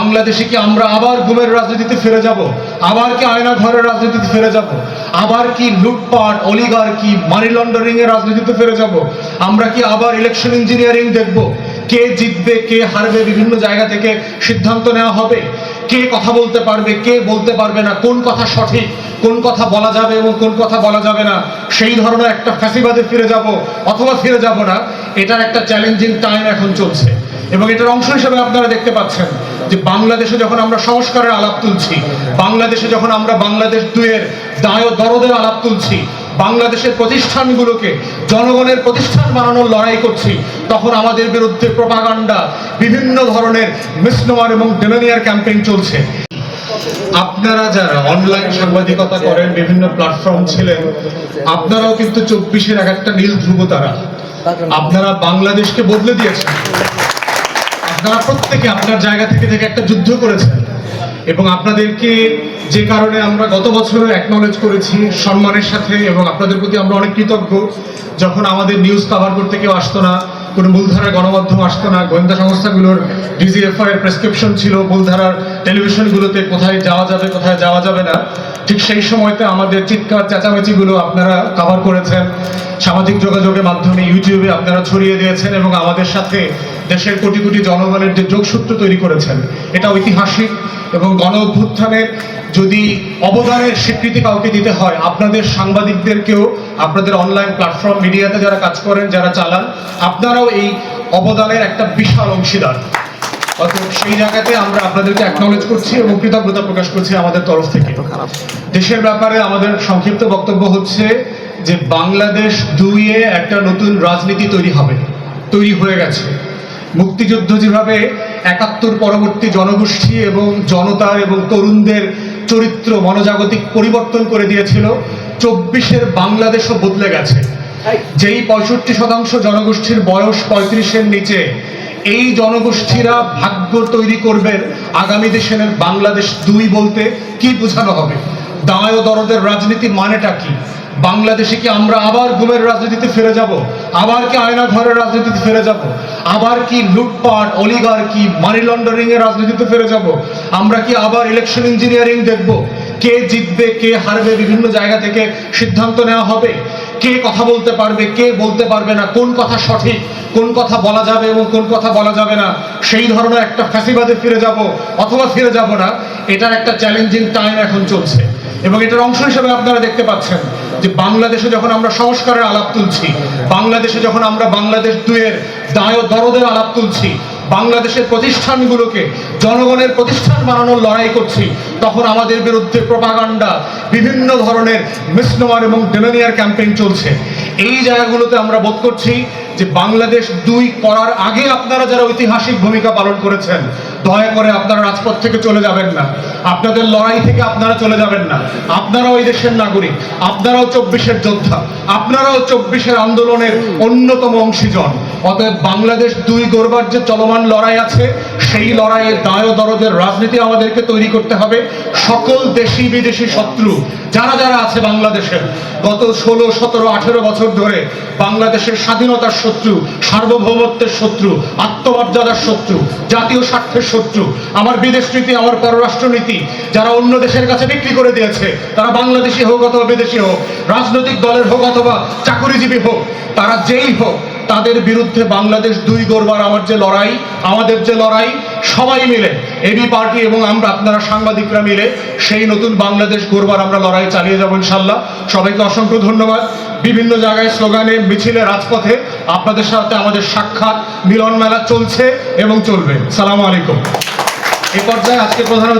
বাংলাদেশে কি আমরা আবার গুমের রাজনীতিতে ফিরে যাব? আবার কি আয়না ঘরের রাজনীতিতে ফিরে যাব? আবার কি লুটপাট, অলিগার্কি, মানি লন্ডারিং এর রাজনীতিতে ফিরে যাব? আমরা কি আবার ইলেকশন ইঞ্জিনিয়ারিং দেখব? কে জিতবে, কে হারবে বিভিন্ন জায়গা থেকে সিদ্ধান্ত নেওয়া হবে? কে কথা বলতে পারবে, কে বলতে পারবে না, কোন কথা সঠিক, কোন কথা বলা যাবে এবং কোন কথা বলা যাবে না, সেই ধরনের একটা ফ্যাসিবাদে ফিরে যাব অথবা ফিরে যাব না, এটার একটা চ্যালেঞ্জিং টাইম এখন চলছে। এবং এটার অংশ হিসেবে আপনারা দেখতে পাচ্ছেন যে বাংলাদেশে যখন আমরা সংস্কারের আলাপ তুলছি, বাংলাদেশে যখন আমরা বাংলাদেশ 2-এর দরদের আলাপ তুলছি, বাংলাদেশের প্রতিষ্ঠানগুলোকে জনগণের প্রতিষ্ঠান বানানোর লড়াই করছি, তখন আমাদের বিরুদ্ধে প্রোপাগান্ডা, বিভিন্ন ধরনের মিসনোমার এবং ডেমোনিয়ার ক্যাম্পেইন চলছে। আপনারা যারা অনলাইন সাংবাদিকতা করেন, বিভিন্ন প্ল্যাটফর্ম ছিলেন, আপনারাও কিন্তু 24-এর একটা নীল ধ্রুব তারা। আপনারা বাংলাদেশকে বদলে দিয়েছেন। আপনারা প্রত্যেকে আপনার জায়গা থেকে একটা যুদ্ধ করেছেন এবং আপনাদেরকে যে কারণে আমরা গত বছরও অ্যাকনলেজ করেছি সম্মানের সাথে, এবং আপনাদের প্রতি আমরা অনেক কৃতজ্ঞ। যখন আমাদের নিউজ কভার করতে কেউ আসতো না, কোনো মূলধারার গণমাধ্যম আসতো না, গোয়েন্দা সংস্থাগুলোর ডিজিএফআই এর প্রেসক্রিপশন ছিল মূলধারার টেলিভিশনগুলোতে কোথায় যাওয়া যাবে কোথায় যাওয়া যাবে না, ঠিক সেই সময়তে আমাদের চিৎকার চেঁচামেচিগুলো আপনারা কভার করেছেন। সামাজিক যোগাযোগের মাধ্যমে ইউটিউবে আপনারা ছড়িয়ে দিয়েছেন এবং আমাদের সাথে দেশের কোটি কোটি জনগণের যে যোগসূত্র তৈরি করেছেন, এটা ঐতিহাসিক। এবং গণ অভ্যুত্থানের যদি অবদানের স্বীকৃতি কাউকে দিতে হয়, আপনাদের সাংবাদিকদেরকেও, আপনাদের অনলাইন প্ল্যাটফর্ম মিডিয়াতে যারা কাজ করেন, যারা চালান, আপনারাও এই অবদানের একটা বিশাল অংশীদার। অতএব সেই জায়গাতে আমরা আপনাদেরকে অ্যাকনলেজ করছি এবং কৃতজ্ঞতা প্রকাশ করছি আমাদের তরফ থেকে। দেশের ব্যাপারে আমাদের সংক্ষিপ্ত বক্তব্য হচ্ছে যে বাংলাদেশ 2-এ একটা নতুন রাজনীতি তৈরি হয়ে গেছে। মুক্তিযুদ্ধ যেভাবে 71 পরবর্তী জনগোষ্ঠী এবং জনতার এবং তরুণদের চরিত্র মনোজাগতিক পরিবর্তন করে দিয়েছিল, 24-এর বাংলাদেশও বদলে গেছে। যেই 65% জনগোষ্ঠীর বয়স 35-এর নিচে, এই জনগোষ্ঠীরা ভাগ্য তৈরি করবে আগামী দেশের বাংলাদেশ 2 বলতে কি বোঝানো হবে, দায় ও দরদের রাজনীতি মানেটা কি, বাংলাদেশে কি আমরা আবার গুমের রাজনীতিতে ফিরে যাব? আবার কি আয়না ঘরের রাজনীতিতে ফিরে যাব? আবার কি লুটপাট, অলিগার্কি, মানি লন্ডারিং এর রাজনীতিতে ফিরে যাব? আমরা কি আবার ইলেকশন ইঞ্জিনিয়ারিং দেখব? কে জিতবে, কে হারবে বিভিন্ন জায়গা থেকে সিদ্ধান্ত নেওয়া হবে? কে কথা বলতে পারবে, কে বলতে পারবে না, কোন কথা সঠিক, কোন কথা বলা যাবে এবং কোন কথা বলা যাবে না, সেই ধরনের একটা ফ্যাসিবাদে ফিরে যাব অথবা ফিরে যাব না, এটার একটা চ্যালেঞ্জিং টাইম এখন চলছে। এবং এটার অংশ হিসেবে আপনারা দেখতে পাচ্ছেন যে বাংলাদেশে যখন আমরা সংস্কারের আলাপ তুলছি, বাংলাদেশে যখন আমরা বাংলাদেশ 2-এর দরদের আলাপ তুলছি, বাংলাদেশের প্রতিষ্ঠানগুলোকে জনগণের প্রতিষ্ঠান বানানোর লড়াই করছি, তখন আমাদের বিরুদ্ধে প্রোপাগান্ডা, বিভিন্ন ধরনের মিসনোমার এবং ডেমোনিয়ার ক্যাম্পেইন চলছে। এই জায়গাগুলোতে আমরা বোধ করছি যে বাংলাদেশ 2 করার আগে আপনারা যারা ঐতিহাসিক ভূমিকা পালন করেছেন, দয়া করে আপনারা রাজপথ থেকে চলে যাবেন না, আপনাদের লড়াই থেকে আপনারা চলে যাবেন না। আপনারাও এই দেশের নাগরিক, আপনারাও 24-এর যোদ্ধা, আপনারাও 24-এর আন্দোলনের অন্যতম অংশীজন। অতএব বাংলাদেশ 2 গড়বার যে চলমান লড়াই আছে, সেই লড়াইয়ে দায় দরদের রাজনীতি আমাদেরকে তৈরি করতে হবে। সকল দেশি বিদেশি শত্রু যারা যারা আছে বাংলাদেশের, গত 16, 17, 18 বছর ধরে বাংলাদেশের স্বাধীনতার শত্রু, সার্বভৌমত্বের শত্রু, আত্মমর্যাদার শত্রু, জাতীয় স্বার্থের শত্রু, আমার বিদেশ নীতি, আমার পররাষ্ট্রনীতি যারা অন্য দেশের কাছে বিক্রি করে দিয়েছে, তারা বাংলাদেশি হোক অথবা বিদেশি হোক, রাজনৈতিক দলের হোক অথবা চাকুরিজীবী হোক, তারা যেই হোক, তাদের বিরুদ্ধে বাংলাদেশ 2 গড়বার আমাদের যে লড়াই, সবাই মিলে, এবি পার্টি এবং আমরা, আপনারা সাংবাদিকরা মিলে সেই নতুন বাংলাদেশ গড়বার আমরা লড়াই চালিয়ে যাবো ইনশাল্লাহ। সবাইকে অসংখ্য ধন্যবাদ। বিভিন্ন জায়গায় স্লোগানে, মিছিলে, রাজপথে আপনাদের সাথে আমাদের সাক্ষাৎ, মিলন মেলা চলছে এবং চলবে। সালামু আলাইকুম। এই পর্যায়ে আজকে প্রধান